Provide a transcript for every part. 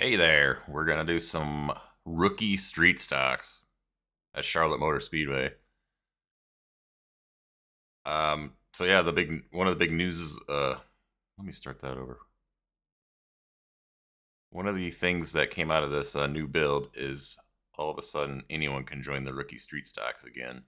Hey there, we're gonna do some rookie street stocks at Charlotte Motor Speedway. So yeah, one of the big news is let me start that over. One of the things that came out of this new build is all of a sudden anyone can join the rookie street stocks again.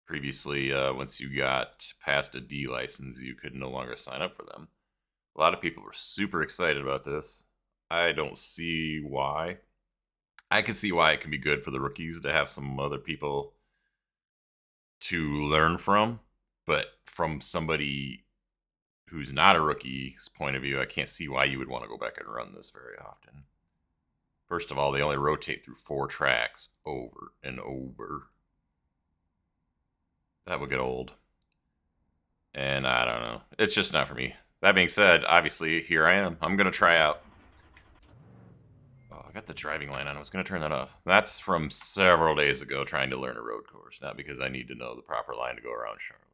Previously, once you got past a D license, you could no longer sign up for them. A lot of people were super excited about this. I don't see why. I can see why it can be good for the rookies to have some other people to learn from, but from somebody who's not a rookie's point of view, I can't see why you would want to go back and run this very often. First of all, they only rotate through 4 tracks over and over. That would get old. And I don't know. It's just not for me. That being said, obviously, here I am. I'm going to try out. Oh, I got the driving line on. I was going to turn that off. That's from several days ago trying to learn a road course, not because I need to know the proper line to go around Charlotte.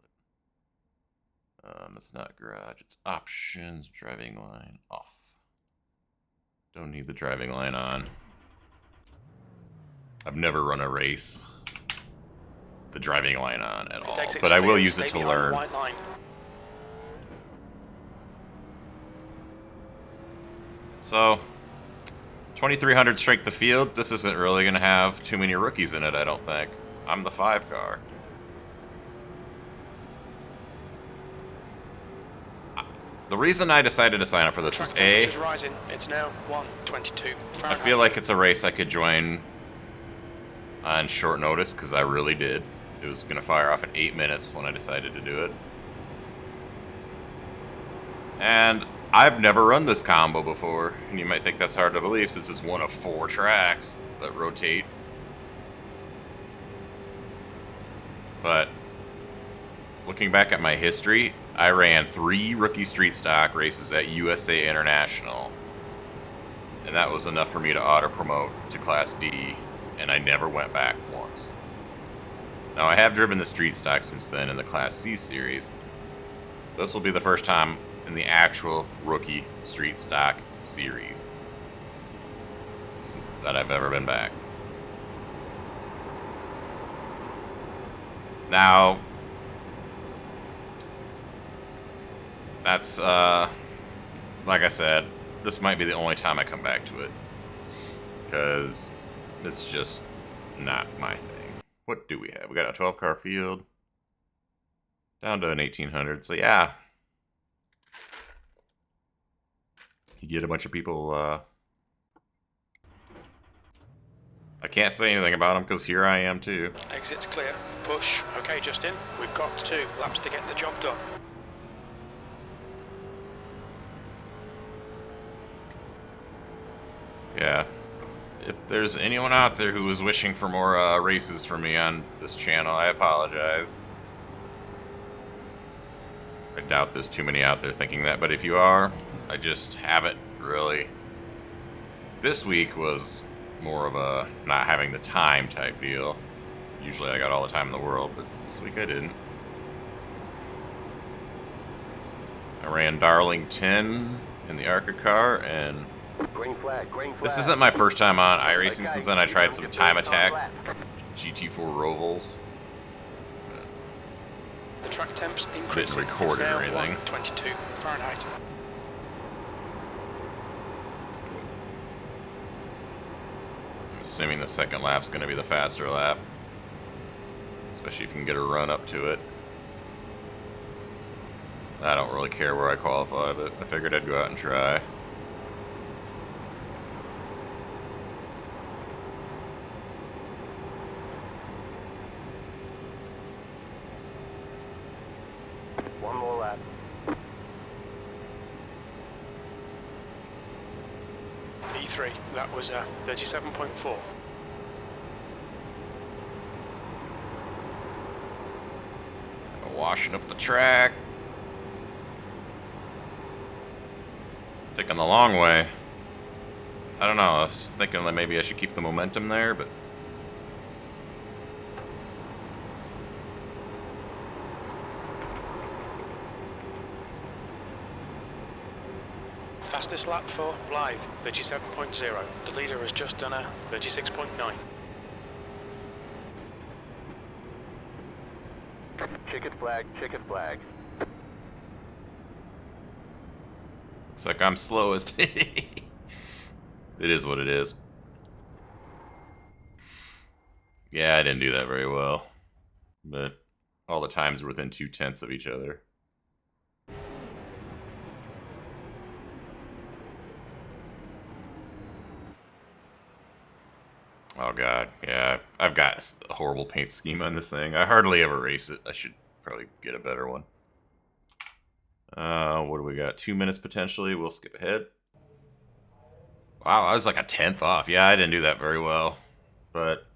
It's not garage. It's options, driving line off. Don't need the driving line on. I've never run a race with the driving line on at all, but I will use it to learn. So, 2300 strength the field. This isn't really going to have too many rookies in it, I don't think. I'm the 5 car. The reason I decided to sign up for this was Ryzen. It's now 1:22. I feel like it's a race I could join on short notice, because I really did. It was going to fire off in 8 minutes when I decided to do it. And I've never run this combo before, and you might think that's hard to believe since it's one of 4 tracks that rotate. But looking back at my history, I ran 3 rookie street stock races at USA International, and that was enough for me to auto-promote to Class D, and I never went back once. Now, I have driven the street stock since then in the Class C series. This will be the first time in the actual rookie street stock series that I've ever been back. Now, that's, like I said, this might be the only time I come back to it, because it's just not my thing. What do we have? We got a 12-car field, down to an 1800, so yeah. You get a bunch of people, I can't say anything about them, because here I am, too. Exit's clear. Push. Okay, Justin. We've got 2 laps to get the job done. Yeah. If there's anyone out there who is wishing for more races for me on this channel, I apologize. I doubt there's too many out there thinking that, but if you are, I just haven't really. This week was more of a not having the time type deal. Usually I got all the time in the world, but this week I didn't. I ran Darlington in the ARCA car, and green flag. This isn't my first time on iRacing. Since then I tried some Time Attack GT4 Rovals. The track temps increasing. Didn't record it or anything. 22 Fahrenheit. I'm assuming the second lap's going to be the faster lap, especially if you can get a run up to it. I don't really care where I qualify, but I figured I'd go out and try. One more lap. E3. That was 37.4. Washing up the track. Taking the long way. I don't know, I was thinking that maybe I should keep the momentum there, but Fastest lap for live, 37.0. The leader has just done a 36.9. Checkered flag, checkered flag. Looks like I'm slowest. It is what it is. Yeah, I didn't do that very well. But all the times were within 0.2 of each other. Oh god, yeah, I've got a horrible paint scheme on this thing. I hardly ever race it. I should probably get a better one. What do we got? 2 minutes potentially. We'll skip ahead. Wow, I was like 1/10 off. Yeah, I didn't do that very well. But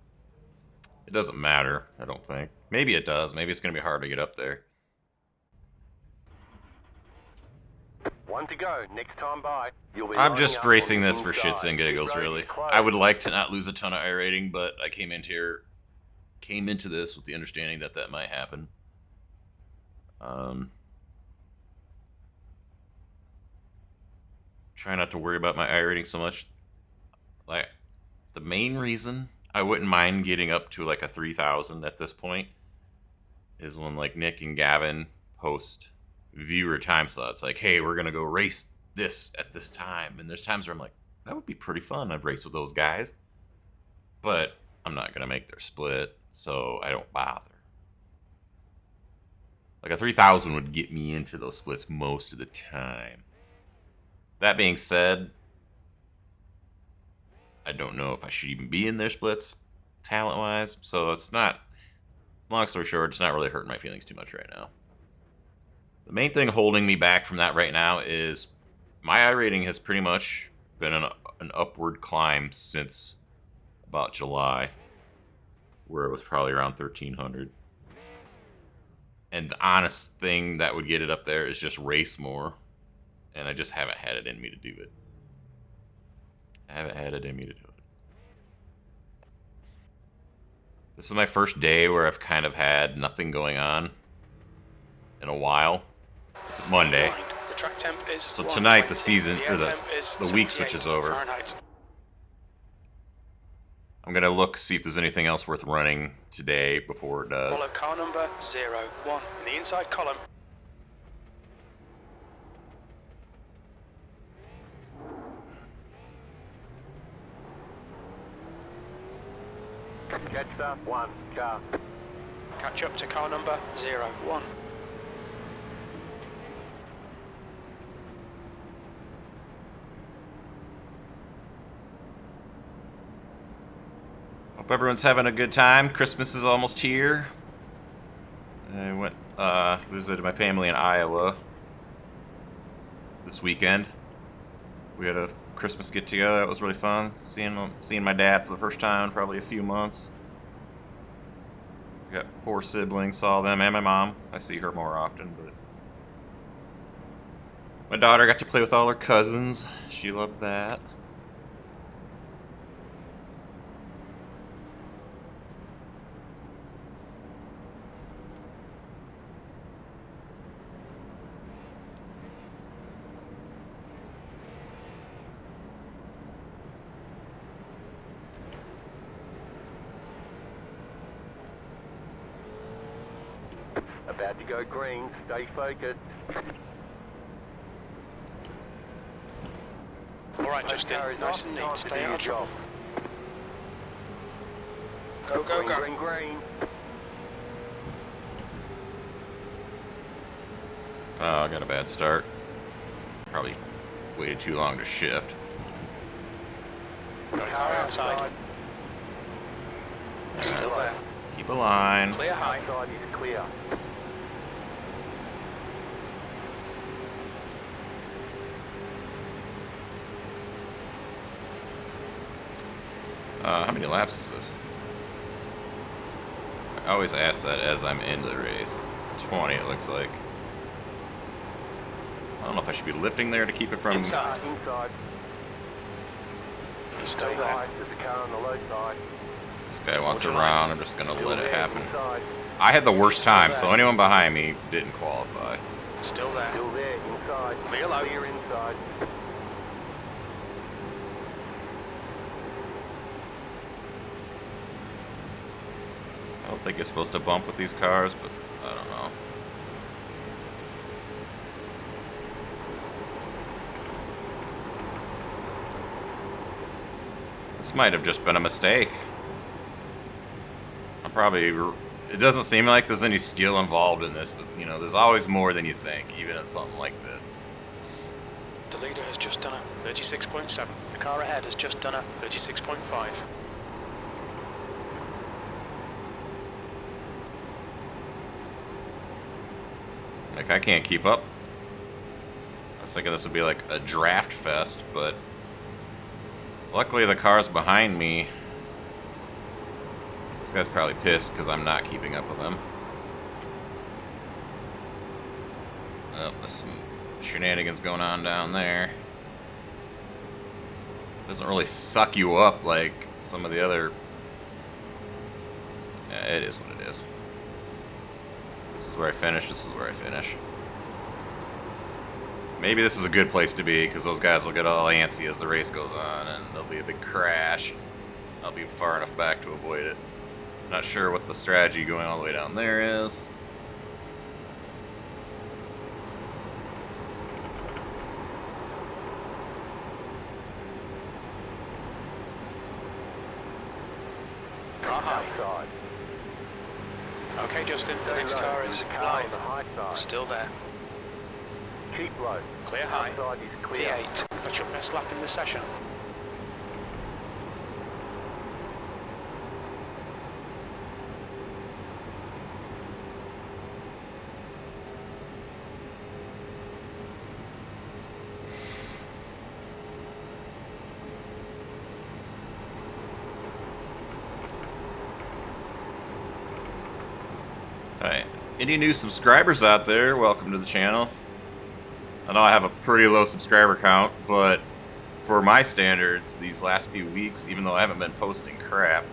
it doesn't matter, I don't think. Maybe it does. Maybe it's going to be hard to get up there. 1 to go. Next time by. You'll be I'm just lining up racing on the this for inside. shits and giggles, Pit road really. is closed. I would like to not lose a ton of iRating, but I came into this with the understanding that that might happen. Try not to worry about my iRating so much. Like, the main reason I wouldn't mind getting up to like a 3,000 at this point is when like Nick and Gavin post viewer time slots. Like, hey, we're gonna go race this at this time, and there's times where I'm like, that would be pretty fun. I'd race with those guys, but I'm not gonna make their split, so I don't bother. Like a 3,000 would get me into those splits most of the time. That being said, I don't know if I should even be in their splits, talent-wise. So it's not, long story short, it's not really hurting my feelings too much right now. The main thing holding me back from that right now is my iRating has pretty much been an upward climb since about July, where it was probably around 1,300. And the honest thing that would get it up there is just race more. And I just haven't had it in me to do it. This is my first day where I've kind of had nothing going on in a while. It's Monday. The track temp is So 1. tonight the season, The or air temp is the week 78 switches over. Fahrenheit. I'm gonna look, see if there's anything else worth running today before it does. Follow car number 01 in the inside column. Catch up 1 car. Catch up to car number 01. Hope everyone's having a good time. Christmas is almost here. I went visited my family in Iowa this weekend. We had a Christmas get together. That was really fun. Seeing my dad for the first time in probably a few months. Got 4 siblings. Saw them and my mom. I see her more often, but my daughter got to play with all her cousins. She loved that. About to go green. Stay focused. Alright, Justin, nice and neat. Stay out of trouble. Go, go, Green, go. green, green. Oh, I got a bad start. Probably waited too long to shift. Got a car outside. Still there. Keep a line. Clear high. Outside is clear. How many laps is this? I always ask that as I'm into the race. 20, it looks like. I don't know if I should be lifting there to keep it from... Inside. Inside. Still Stay there. high. There's a car on the low side. This guy wants around. I'm just going to Still let it there, happen. Inside. I had the worst time, so anyone behind me didn't qualify. Still there. Still there. Inside. Clear low. Clear inside. don't think it's supposed to bump with these cars, but I don't know. This might have just been a mistake. It doesn't seem like there's any skill involved in this, but you know, there's always more than you think, even in something like this. The leader has just done a 36.7. The car ahead has just done a 36.5. Like, I can't keep up. I was thinking this would be like a draft fest, but luckily the cars behind me. This guy's probably pissed because I'm not keeping up with him. Oh, there's some shenanigans going on down there. Doesn't really suck you up like some of the other. Yeah, it is what it is. This is where I finish. This is where I finish. Maybe this is a good place to be because those guys will get all antsy as the race goes on and there'll be a big crash. I'll be far enough back to avoid it. Not sure what the strategy going all the way down there is. Outside. Okay, Justin, the next car is live. Still there. Keep low. Clear high. Outside is clear. P8. That's your best lap in the session. Alright, any new subscribers out there, welcome to the channel. I know I have a pretty low subscriber count, but for my standards, these last few weeks, even though I haven't been posting crap,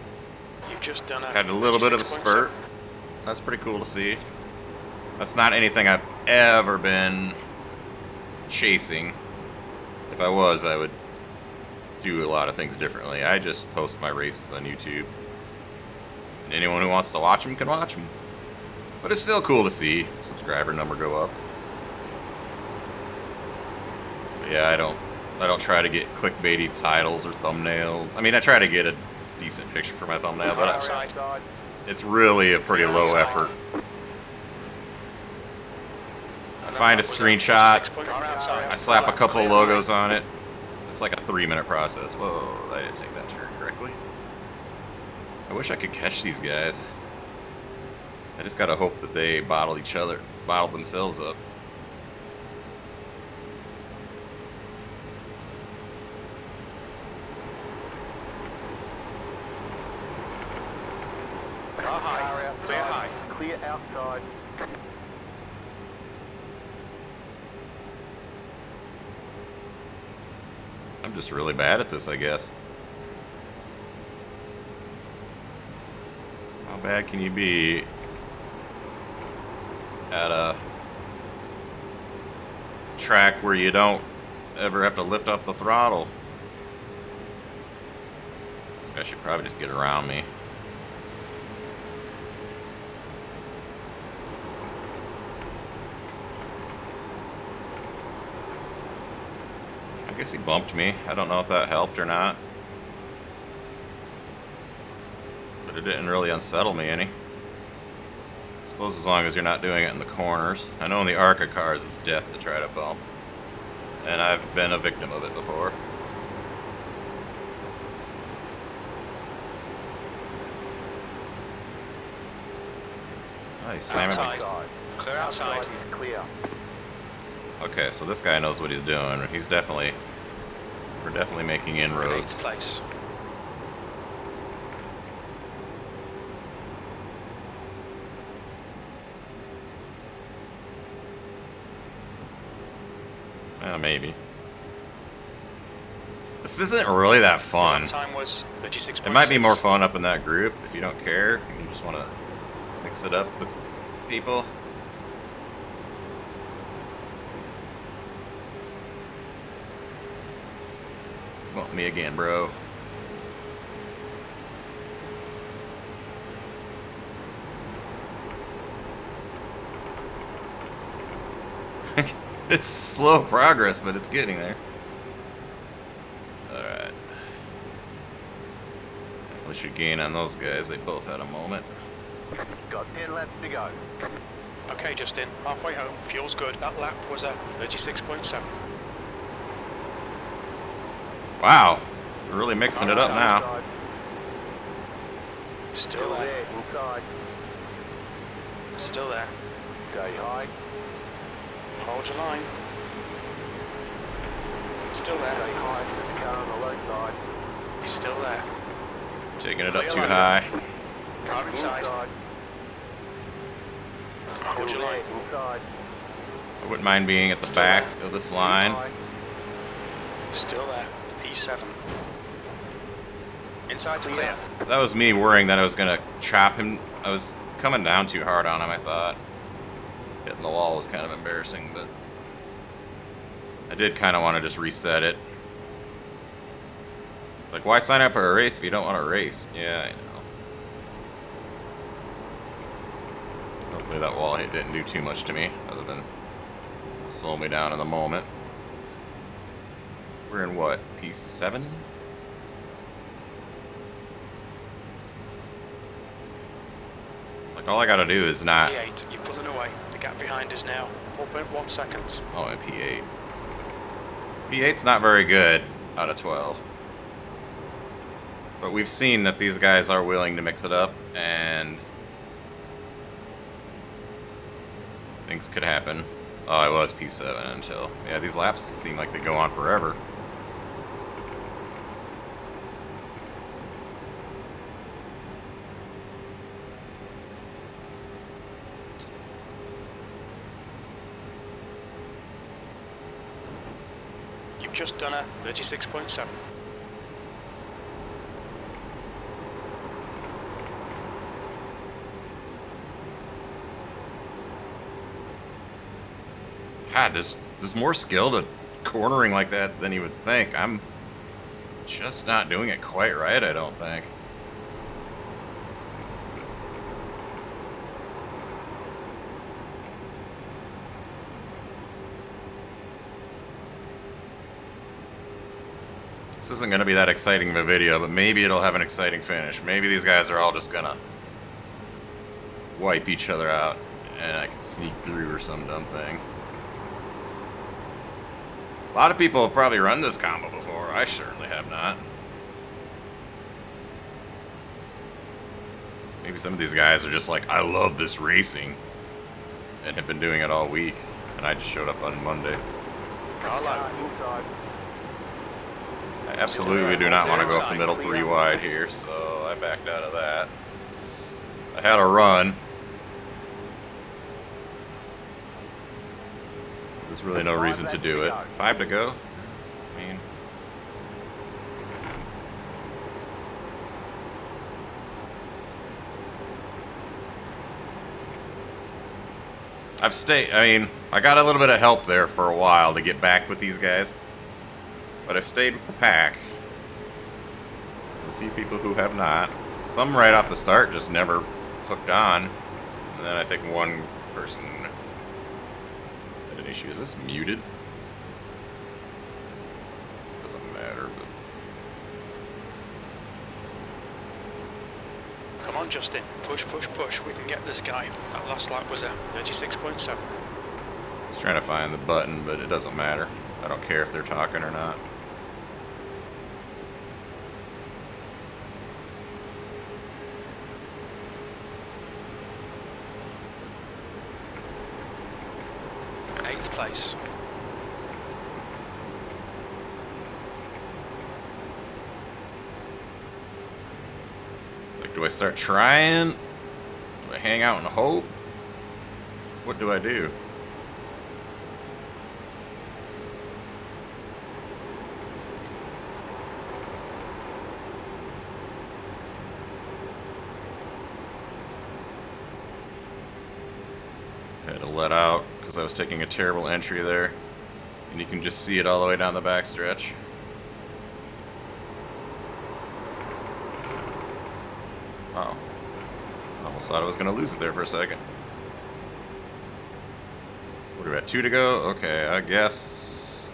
You've just done a had a little bit of a 36.7. spurt. That's pretty cool to see. That's not anything I've ever been chasing. If I was, I would do a lot of things differently. I just post my races on YouTube. And anyone who wants to watch them can watch them. But it's still cool to see subscriber number go up. But yeah, I don't try to get clickbaity titles or thumbnails. I mean, I try to get a decent picture for my thumbnail, but Outside. it's really a pretty low effort. I find a screenshot, I slap a couple logos on it. It's like a 3-minute process. Whoa, I didn't take that turn correctly. I wish I could catch these guys. I just gotta hope that they bottle themselves up. Car high. Clear high. Clear outside. I'm just really bad at this, I guess. How bad can you be at a track where you don't ever have to lift off the throttle? This guy should probably just get around me. I guess he bumped me. I don't know if that helped or not. But it didn't really unsettle me any. I suppose as long as you're not doing it in the corners. I know in the ARCA cars it's death to try to bump. And I've been a victim of it before. Nice, slamming me. Outside. Clear outside. Outside is clear. Okay, so this guy knows what he's doing. We're definitely making inroads. 8th place. Maybe. This isn't really that fun. Time was 36.6. It might be more fun up in that group if you don't care and you just want to mix it up with people. Bump me again, bro. It's slow progress, but it's getting there. Alright. Definitely should gain on those guys. They both had a moment. Got 10 laps to go. Okay, Justin, halfway home. Fuel's good. That lap was a 36.7. Wow. We're really mixing it up now. Inside. Still Still there. there, inside. Still there. Stay high. Hold your line. Still Stay there. high. There's a car on the low side. He's still there. Taking it up too high. Car inside. Hold Still your there, line. inside. I wouldn't mind being at the back of this line. High. Still there. P7. Inside's clear. That was me worrying that I was gonna chop him. I was coming down too hard on him, I thought. Hitting the wall was kind of embarrassing, but I did kind of want to just reset it. Like, why sign up for a race if you don't want to race? Yeah, I know. Hopefully that wall hit didn't do too much to me, other than slow me down in the moment. We're in what, P7? Like, all I gotta do is not... P8, you're pulling away. The gap behind is now 4.1 seconds. Oh, and P8. P8's not very good out of 12. But we've seen that these guys are willing to mix it up, and things could happen. Oh, I was P7 until... Yeah, these laps seem like they go on forever. You've just done a 36.7. God, there's more skill to cornering like that than you would think. I'm just not doing it quite right, I don't think. This isn't going to be that exciting of a video, but maybe it'll have an exciting finish. Maybe these guys are all just going to wipe each other out, and I can sneak through or some dumb thing. A lot of people have probably run this combo before. I certainly have not. Maybe some of these guys are just like, I love this racing, and have been doing it all week, and I just showed up on Monday. Car low. Inside. I absolutely do not want to go up the middle 3 wide here, so I backed out of that. I had a run. There's really no reason to do it. 5 to go? I mean... I got a little bit of help there for a while to get back with these guys. But I've stayed with the pack. There's a few people who have not. Some right off the start just never hooked on. And then I think one person had an issue. Is this muted? Doesn't matter, but... Come on, Justin. Push, push, push. We can get this guy. That last lap was a 36.7. I was trying to find the button, but it doesn't matter. I don't care if they're talking or not. Eighth place. It's like, do I start trying? Do I hang out and hope? What do I do? I had to let out because I was taking a terrible entry there. And you can just see it all the way down the back stretch. Oh. I almost thought I was going to lose it there for a second. What are we at? 2 to go? Okay, I guess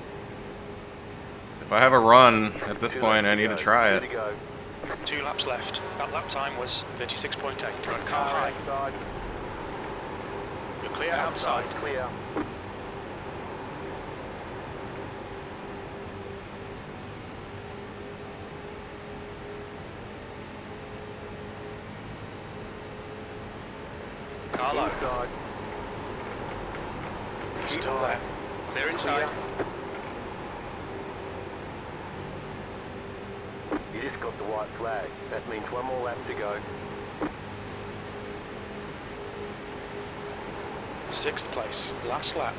if I have a run at this point, I need to try it. 2 laps left. That lap time was 36.8. Got car high. Outside. You're clear outside. Clear. Car low. Inside. Still there. Clear inside. You just got the white flag. That means one more lap to go. 6th place. Last lap.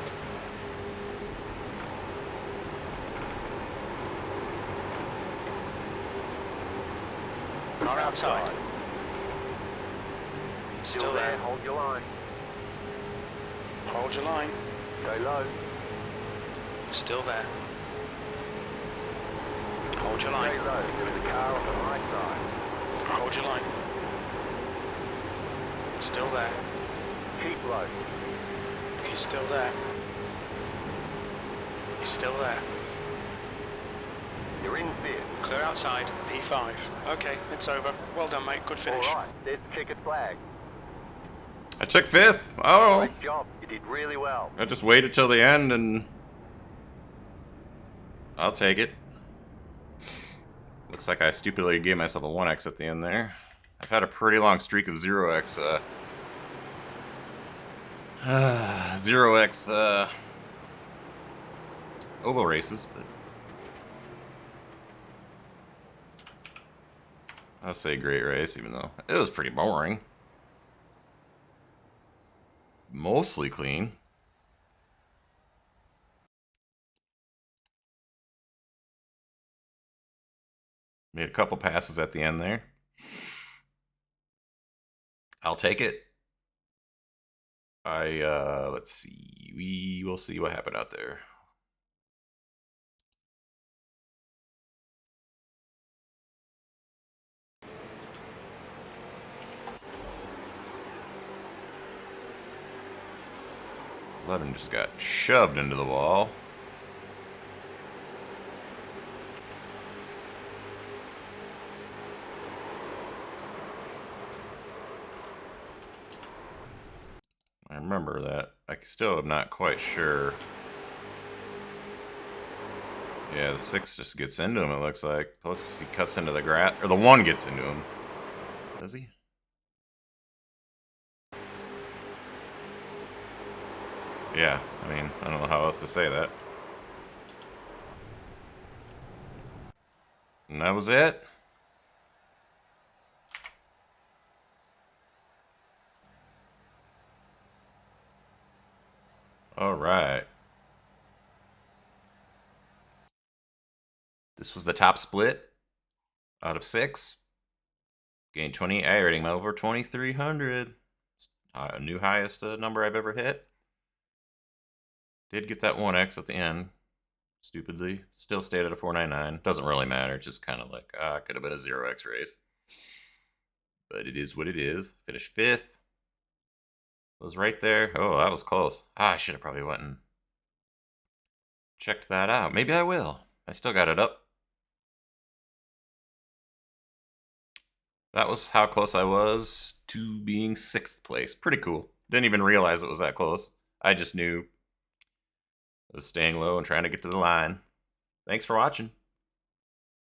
Car outside. Still there. Hold your line. Hold your line. Go low. Still there. Hold your line. Stay low. There is a car on the right side. Hold your line. Still there. Keep low. He's still there. He's still there. You're in fifth. Clear outside. P5. Okay, it's over. Well done, mate. Good finish. All right. There's the checkered flag. I took 5th. Oh, Great job. You did really well. I just waited till the end and I'll take it. Looks like I stupidly gave myself a 1x at the end there. I've had a pretty long streak of 0x 0x oval races, but I'll say great race, even though it was pretty boring. Mostly clean. Made a couple passes at the end there. I'll take it. Let's see. We will see what happened out there. Eleven just got shoved into the wall. I remember that. I still am not quite sure. Yeah, the 6 just gets into him, it looks like. Plus, he cuts into the grass. Or the 1 gets into him. Does he? Yeah, I mean, I don't know how else to say that. And that was it. All right. This was the top split out of 6. Gained 20 iRating over 2,300. A new highest number I've ever hit. Did get that 1x at the end. Stupidly. Still stayed at a 499. Doesn't really matter. Just kind of like, could have been a 0x race. But it is what it is. Finished 5th. Was right there. Oh, that was close. I should have probably went and checked that out. Maybe I will. I still got it up. That was how close I was to being 6th place. Pretty cool. Didn't even realize it was that close. I just knew I was staying low and trying to get to the line. Thanks for watching.